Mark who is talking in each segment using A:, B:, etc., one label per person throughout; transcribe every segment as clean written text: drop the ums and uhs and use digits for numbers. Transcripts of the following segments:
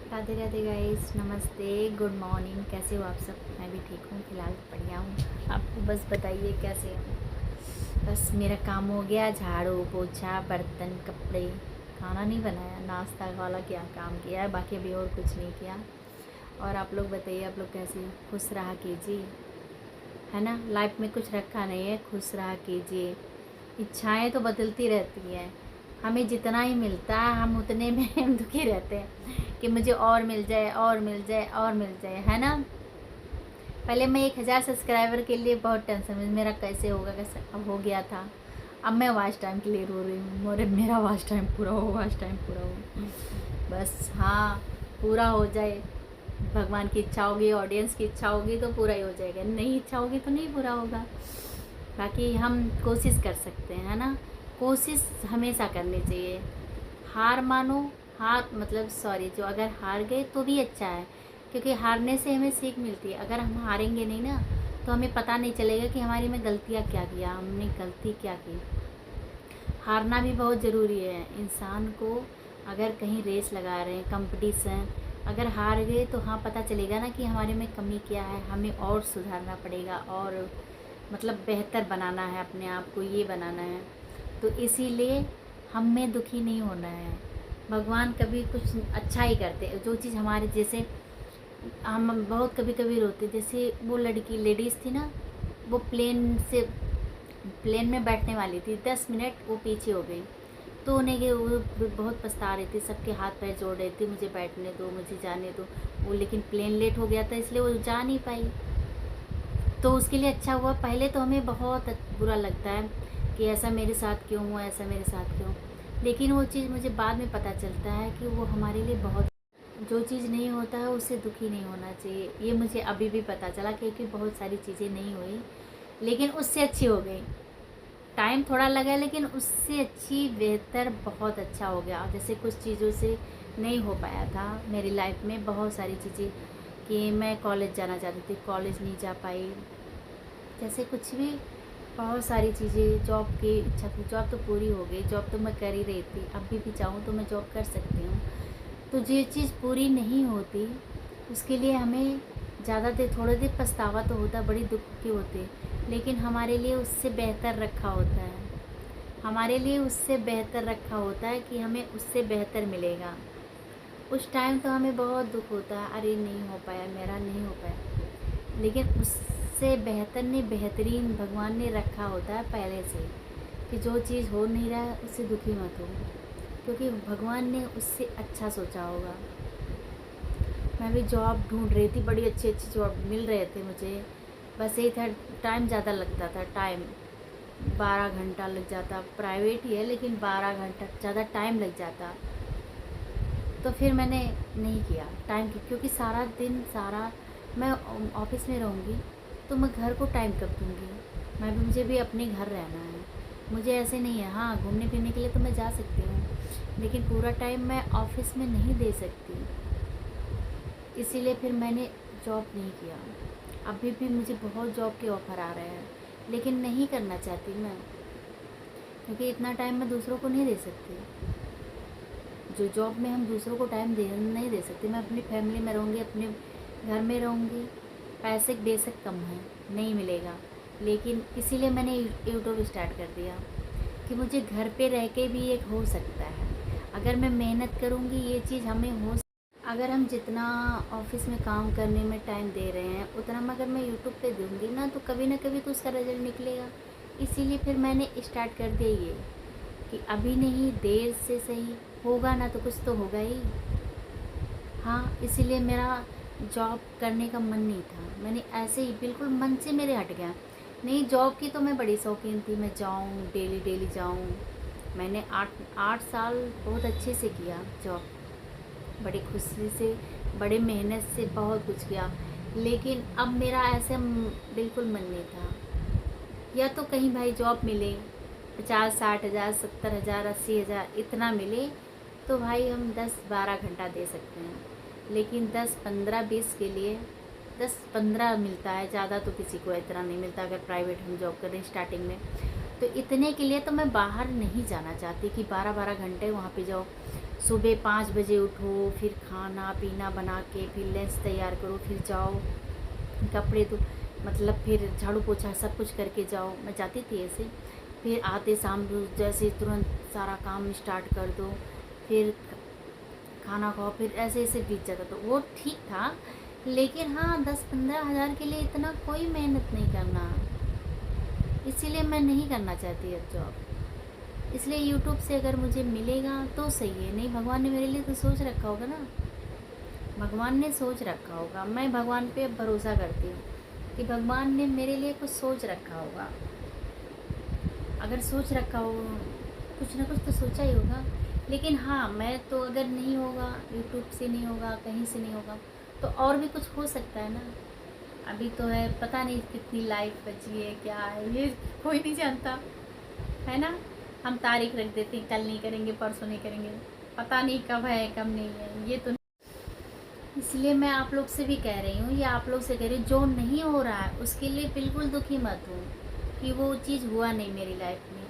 A: Radhe Radhe guys, नमस्ते, good morning. कैसे हो आप सब? मैं भी ठीक हूँ, फिलहाल बढ़िया हूँ। आपको बस बताइए कैसे हो। बस मेरा काम हो गया, झाड़ू पोछा बर्तन कपड़े। खाना नहीं बनाया, नाश्ता वाला क्या काम किया है, बाकी अभी और कुछ नहीं किया। और आप लोग बताइए, आप लोग कैसे हो? खुश रहा कीजिए, है ना। लाइफ में कुछ रखा नहीं है, खुश रहा कीजिए। इच्छाएं तो बदलती रहती हैं, हमें जितना ही मिलता है हम उतने में हम दुखी रहते हैं कि मुझे और मिल जाए और मिल जाए और मिल जाए, है ना। पहले मैं 1000 सब्सक्राइबर के लिए बहुत टेंशन में, मेरा कैसे होगा कैसे, अब हो गया था। अब मैं वॉच टाइम के लिए रो रही हूँ, मेरा वॉच टाइम पूरा हो, वॉच टाइम पूरा हो। बस हाँ, पूरा हो जाए। भगवान की इच्छा होगी, ऑडियंस की इच्छा होगी तो पूरा ही हो जाएगा, नहीं इच्छा होगी तो नहीं पूरा होगा। बाकी हम कोशिश कर सकते हैं, है ना। कोशिश हमेशा करनी चाहिए। हार मानो, हार मतलब सॉरी, जो अगर हार गए तो भी अच्छा है, क्योंकि हारने से हमें सीख मिलती है। अगर हम हारेंगे नहीं ना तो हमें पता नहीं चलेगा कि हमारी में गलतियाँ क्या किया, हमने गलती क्या की। हारना भी बहुत ज़रूरी है इंसान को। अगर कहीं रेस लगा रहे हैं, कंपटीशन, अगर हार गए तो हाँ पता चलेगा ना कि हमारे में कमी क्या है, हमें और सुधारना पड़ेगा और मतलब बेहतर बनाना है अपने आप को, ये बनाना है। तो इसीलिए हमें दुखी नहीं होना है। भगवान कभी कुछ अच्छा ही करते हैं, जो चीज़ हमारे जैसे हम बहुत कभी कभी रोते, जैसे वो लड़की लेडीज़ थी ना, वो प्लेन में बैठने वाली थी, 10 मिनट वो पीछे हो गई। तो उन्हें कि वो बहुत पछता रही थी, सबके हाथ पैर जोड़ रही थी, मुझे बैठने दो, मुझे जाने दो। वो लेकिन प्लेन लेट हो गया था इसलिए वो जा नहीं पाई। तो उसके लिए अच्छा हुआ। पहले तो हमें बहुत बुरा लगता है कि ऐसा मेरे साथ क्यों हुआ, ऐसा मेरे साथ क्यों। लेकिन वो चीज़ मुझे बाद में पता चलता है कि वो हमारे लिए बहुत, जो चीज़ नहीं होता है उससे दुखी नहीं होना चाहिए। ये मुझे अभी भी पता चला, क्योंकि बहुत सारी चीज़ें नहीं हुई लेकिन उससे अच्छी हो गई। टाइम थोड़ा लगा लेकिन उससे अच्छी बेहतर बहुत अच्छा हो गया। जैसे कुछ चीज़ों से नहीं हो पाया था मेरी लाइफ में, बहुत सारी चीज़ें कि मैं कॉलेज जाना चाहती थी, कॉलेज नहीं जा पाई। जैसे कुछ भी, बहुत सारी चीज़ें, जॉब की इच्छा थी, जॉब तो पूरी हो गई, जॉब तो मैं कर ही रही थी, अभी भी चाहूँ तो मैं जॉब कर सकती हूँ। तो जो चीज़ पूरी नहीं होती उसके लिए हमें ज़्यादा देर, थोड़ी देर पछतावा तो होता, बड़ी दुख की होती, लेकिन हमारे लिए उससे बेहतर रखा होता है। हमारे लिए उससे बेहतर रखा होता है कि हमें उससे बेहतर मिलेगा। उस टाइम तो हमें बहुत दुख होता है, अरे नहीं हो पाया, मेरा नहीं हो पाया, लेकिन उससे बेहतर ने बेहतरीन भगवान ने रखा होता है पहले से, कि जो चीज़ हो नहीं रहा है उससे दुखी मत हो, क्योंकि भगवान ने उससे अच्छा सोचा होगा। मैं भी जॉब ढूंढ रही थी, बड़ी अच्छी अच्छी जॉब मिल रहे थे मुझे, बस यही था टाइम ज़्यादा लगता था। टाइम 12 घंटा लग जाता, प्राइवेट ही है लेकिन 12 घंटा ज़्यादा टाइम लग जाता। तो फिर मैंने नहीं किया टाइम की, क्योंकि सारा दिन सारा मैं ऑफिस में रहूँगी तो मैं घर को टाइम कब दूँगी। मुझे भी अपने घर रहना है, मुझे ऐसे नहीं है। हाँ, घूमने फिरने के लिए तो मैं जा सकती हूँ लेकिन पूरा टाइम मैं ऑफिस में नहीं दे सकती। इसीलिए फिर मैंने जॉब नहीं किया। अभी भी मुझे बहुत जॉब के ऑफ़र आ रहे हैं लेकिन नहीं करना चाहती मैं, क्योंकि इतना टाइम मैं दूसरों को नहीं दे सकती। जो जॉब में हम दूसरों को टाइम दे नहीं दे सकते। मैं अपनी फैमिली में रहूँगी, अपने घर में रहूँगी। पैसे बेशक कम हैं, नहीं मिलेगा, लेकिन इसीलिए मैंने यूट्यूब स्टार्ट कर दिया कि मुझे घर पे रह के भी एक हो सकता है। अगर मैं मेहनत करूँगी ये चीज़ हमें हो, अगर हम जितना ऑफिस में काम करने में टाइम दे रहे हैं उतना अगर मैं यूट्यूब पे दूँगी ना तो कभी ना कभी तो उसका रिजल्ट निकलेगा। इसीलिए फिर मैंने स्टार्ट कर दिया ये कि अभी नहीं, देर से सही होगा ना तो कुछ तो होगा ही। हाँ, इसीलिए मेरा जॉब करने का मन नहीं था, मैंने ऐसे ही बिल्कुल मन से मेरे हट गया। नहीं, जॉब की तो मैं बड़ी शौकीन थी, मैं जाऊँ डेली डेली जाऊँ। मैंने 8 साल बहुत अच्छे से किया जॉब, बड़ी खुशी से, बड़े मेहनत से बहुत कुछ किया। लेकिन अब मेरा ऐसे बिल्कुल मन नहीं था। या तो कहीं भाई जॉब मिले 50-60 हज़ार, 70 हज़ार, 80 हज़ार इतना मिले तो भाई हम 10-12 घंटा दे सकते हैं, लेकिन 10-15-20 के लिए 10-15 मिलता है, ज़्यादा तो किसी को इतना नहीं मिलता अगर प्राइवेट हम जॉब करें स्टार्टिंग में। तो इतने के लिए तो मैं बाहर नहीं जाना चाहती कि 12-12 घंटे वहाँ पे जाओ। सुबह 5 बजे उठो, फिर खाना पीना बना के फिर लंच तैयार करो, फिर जाओ कपड़े तो मतलब फिर झाड़ू पोछा सब कुछ करके जाओ। मैं जाती थी ऐसे। फिर आते शाम को जैसे तुरंत सारा काम स्टार्ट कर दो, फिर खाना खाओ, फिर ऐसे ऐसे बीत जाता। तो वो ठीक था, लेकिन हाँ 10-15 हज़ार के लिए इतना कोई मेहनत नहीं करना, इसीलिए मैं नहीं करना चाहती अब जॉब। इसलिए यूट्यूब से अगर मुझे मिलेगा तो सही है, नहीं भगवान ने मेरे लिए तो सोच रखा होगा ना, भगवान ने सोच रखा होगा। मैं भगवान पे अब भरोसा करती हूँ कि भगवान ने मेरे लिए कुछ सोच रखा होगा। अगर सोच रखा हो, कुछ ना कुछ तो सोचा ही होगा। लेकिन हाँ, मैं तो अगर नहीं होगा, यूट्यूब से नहीं होगा, कहीं से नहीं होगा, तो और भी कुछ हो सकता है ना। अभी तो है, पता नहीं कितनी लाइफ बची है, क्या है ये कोई नहीं जानता, है ना। हम तारीख रख देते हैं, कल नहीं करेंगे, परसों नहीं करेंगे, पता नहीं कब है कब नहीं है, ये तो। इसलिए मैं आप लोग से भी कह रही हूँ, या आप लोग से कह रही हूँ, जो नहीं हो रहा है उसके लिए बिल्कुल दुखी मत हो कि वो चीज़ हुआ नहीं मेरी लाइफ में।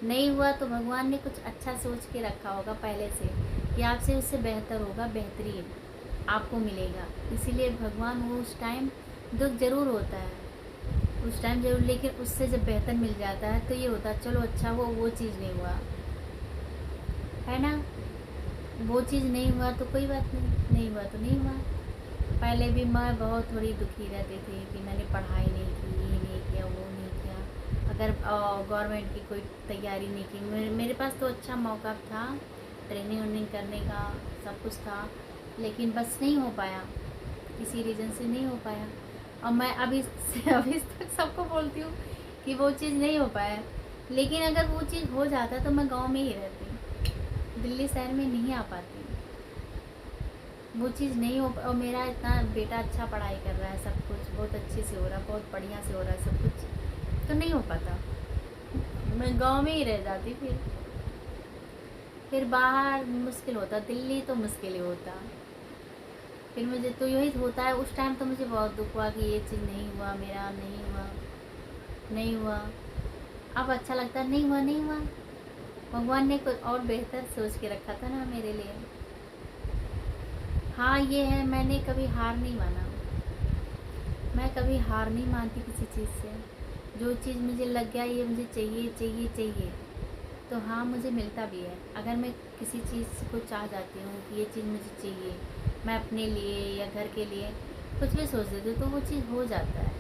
A: नहीं हुआ तो भगवान ने कुछ अच्छा सोच के रखा होगा पहले से कि आपसे उससे बेहतर होगा, बेहतरीन आपको मिलेगा। इसीलिए भगवान वो उस टाइम दुख ज़रूर होता है, उस टाइम ज़रूर, लेकिन उससे जब बेहतर मिल जाता है तो ये होता है चलो अच्छा वो चीज़ नहीं हुआ, है ना। वो चीज़ नहीं हुआ तो कोई बात नहीं, नहीं हुआ तो नहीं हुआ। पहले भी मैं बहुत थोड़ी दुखी रहती थी कि मैंने पढ़ाई नहीं की, ये नहीं किया, वो नहीं किया, अगर गवर्नमेंट की कोई तैयारी नहीं की। मेरे पास तो अच्छा मौका था, ट्रेनिंग व्रेनिंग करने का सब कुछ था, लेकिन बस नहीं हो पाया, किसी रीज़न से नहीं हो पाया। और मैं अभी अभी तक सबको बोलती हूँ कि वो चीज़ नहीं हो पाया। लेकिन अगर वो चीज़ हो जाता तो मैं गांव में ही रहती, दिल्ली शहर में नहीं आ पाती। वो चीज़ नहीं हो, और मेरा इतना बेटा अच्छा पढ़ाई कर रहा है, सब कुछ बहुत अच्छे से हो रहा है, बहुत बढ़िया से हो रहा है सब कुछ, तो नहीं हो पाता। मैं गांव में ही रह जाती, फिर बाहर मुश्किल होता, दिल्ली तो मुश्किल ही होता। फिर मुझे तो यही होता है, उस टाइम तो मुझे बहुत दुख हुआ कि ये चीज़ नहीं हुआ, मेरा नहीं हुआ, नहीं हुआ। अब अच्छा लगता है, नहीं हुआ नहीं हुआ, भगवान ने कुछ और बेहतर सोच के रखा था ना मेरे लिए। हाँ ये है, मैंने कभी हार नहीं माना, मैं कभी हार नहीं मानती किसी चीज़ से। जो चीज़ मुझे लग गया ये मुझे चाहिए चाहिए चाहिए, तो हाँ मुझे मिलता भी है। अगर मैं किसी चीज़ को चाह जाती हूँ कि ये चीज़ मुझे चाहिए, मैं अपने लिए या घर के लिए कुछ भी सोच देती हूँ तो वो चीज़ हो जाता है।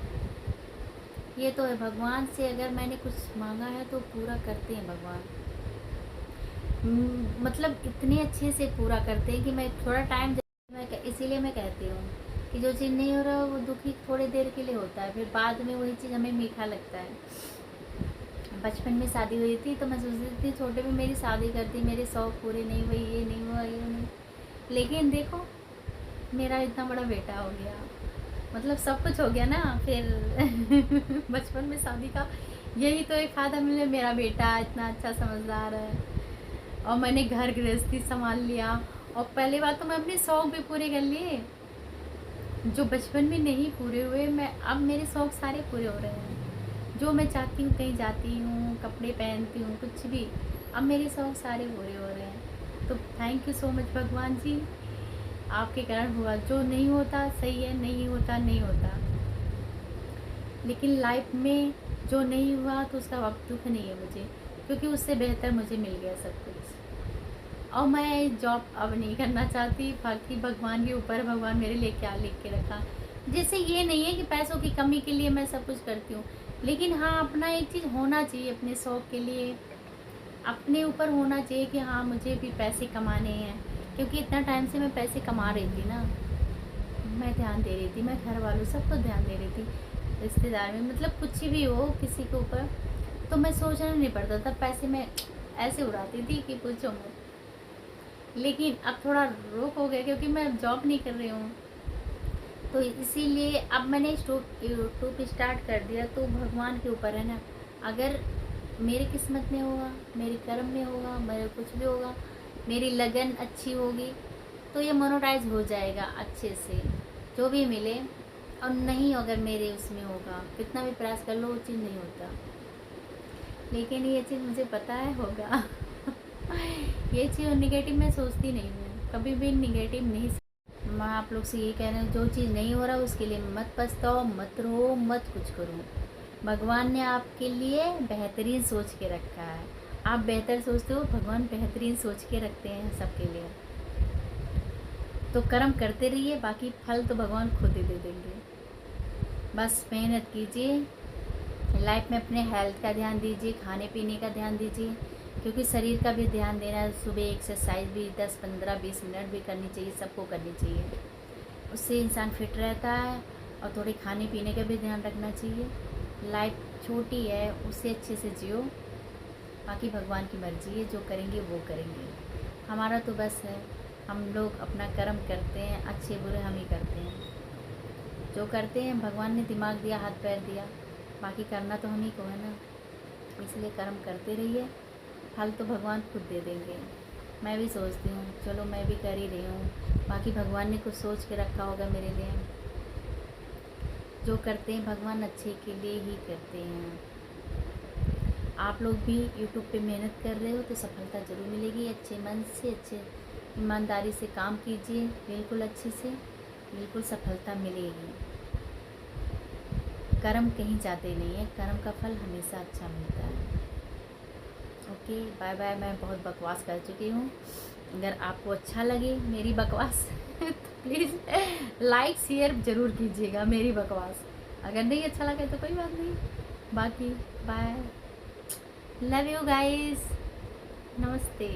A: ये तो है, भगवान से अगर मैंने कुछ मांगा है तो पूरा करते हैं भगवान। मतलब इतने अच्छे से पूरा करते हैं कि मैं थोड़ा टाइम, इसीलिए मैं कहती हूँ कि जो चीज़ नहीं हो रहा वो दुखी थोड़ी देर के लिए होता है, फिर बाद में वही चीज़ हमें मीठा लगता है। बचपन में शादी हुई थी तो मैं सोचती थी छोटे में मेरी शादी कर दी, मेरे शौक़ पूरे नहीं हुए, ये नहीं हुआ, ये नहीं। लेकिन देखो मेरा इतना बड़ा बेटा हो गया, मतलब सब कुछ हो गया ना फिर। बचपन में शादी का यही तो एक फ़ायदा मिला, मेरा बेटा इतना अच्छा समझदार है, और मैंने घर गृहस्थी संभाल लिया। और पहली बात तो मैं अपने शौक़ भी पूरे कर लिए, जो बचपन में नहीं पूरे हुए, मैं अब मेरे शौक़ सारे पूरे हो रहे हैं। जो मैं चाहती हूँ, कहीं जाती हूँ, कपड़े पहनती हूँ, कुछ भी, अब मेरे शौक़ सारे पूरे हो रहे हैं। तो थैंक यू सो मच भगवान जी, आपके कारण हुआ। जो नहीं होता सही है, नहीं होता नहीं होता, लेकिन लाइफ में जो नहीं हुआ तो उसका अब दुख नहीं है मुझे, क्योंकि उससे बेहतर मुझे मिल गया सब कुछ। और मैं जॉब अब नहीं करना चाहती, बाकी भगवान के ऊपर, भगवान मेरे लिए क्या लिख के रखा। जैसे ये नहीं है कि पैसों की कमी के लिए मैं सब कुछ करती हूँ, लेकिन हाँ अपना एक चीज़ होना चाहिए, अपने शौक़ के लिए अपने ऊपर होना चाहिए कि हाँ मुझे भी पैसे कमाने हैं। क्योंकि इतना टाइम से मैं पैसे कमा रही थी ना, मैं ध्यान दे रही थी, मैं घर वालों सबको ध्यान दे रही थी, रिश्तेदार में, मतलब कुछ भी हो किसी के ऊपर, तो मैं सोचना नहीं पड़ता था, पैसे मैं ऐसे उड़ाती थी कि पूछो मत। लेकिन अब थोड़ा रोक हो गया क्योंकि मैं अब जॉब नहीं कर रही हूँ, तो इसीलिए अब मैंने यूट्यूब स्टार्ट कर दिया। तो भगवान के ऊपर है ना, अगर मेरी किस्मत में होगा, मेरे कर्म में होगा, मेरे कुछ भी होगा, मेरी लगन अच्छी होगी तो ये मोनेटाइज हो जाएगा अच्छे से, जो भी मिले। और नहीं अगर मेरे उसमें होगा, कितना भी प्रयास कर लो वो चीज़ नहीं होता, लेकिन ये चीज़ मुझे पता है होगा। ये चीज़ नेगेटिव मैं सोचती नहीं हूँ, कभी भी नेगेटिव नहीं। मैं आप लोग से यही कह रही हूँ, जो चीज़ नहीं हो रहा उसके लिए मत पछताओ, मत रो, मत कुछ करो। भगवान ने आपके लिए बेहतरीन सोच के रखा है। आप बेहतर सोचते हो, भगवान बेहतरीन सोच के रखते हैं सबके लिए। तो कर्म करते रहिए, बाकी फल तो भगवान खुद ही दे देंगे। बस मेहनत कीजिए, लाइफ में अपने हेल्थ का ध्यान दीजिए, खाने पीने का ध्यान दीजिए, क्योंकि शरीर का भी ध्यान देना है। सुबह एक्सरसाइज भी 10 15 20 मिनट भी करनी चाहिए, सबको करनी चाहिए। उससे इंसान फिट रहता है। और थोड़े खाने पीने का भी ध्यान रखना चाहिए। लाइफ छोटी है, उसे अच्छे से जियो, बाकी भगवान की मर्जी है, जो करेंगे वो करेंगे। हमारा तो बस है, हम लोग अपना कर्म करते हैं, अच्छे बुरे हम ही करते हैं। जो करते हैं भगवान ने दिमाग दिया, हाथ पैर दिया, बाकी करना तो हम ही को है ना। इसलिए कर्म करते रहिए, फल तो भगवान खुद दे देंगे। मैं भी सोचती हूँ, चलो मैं भी कर ही रही हूँ, बाकी भगवान ने कुछ सोच के रखा होगा मेरे लिए। जो करते हैं भगवान अच्छे के लिए ही करते हैं। आप लोग भी यूट्यूब पे मेहनत कर रहे हो तो सफलता ज़रूर मिलेगी। अच्छे मन से, अच्छे ईमानदारी से काम कीजिए, बिल्कुल अच्छे से, बिल्कुल सफलता मिलेगी। कर्म कहीं जाते नहीं है, कर्म का फल हमेशा अच्छा मिलता है। Okay, bye bye. मैं बहुत बकवास कर चुकी हूँ। अगर आपको अच्छा लगे मेरी बकवास तो प्लीज़ लाइक शेयर ज़रूर कीजिएगा मेरी बकवास। अगर नहीं अच्छा लगे तो कोई बात नहीं, बाकी बाय। लव यू गाइस, नमस्ते।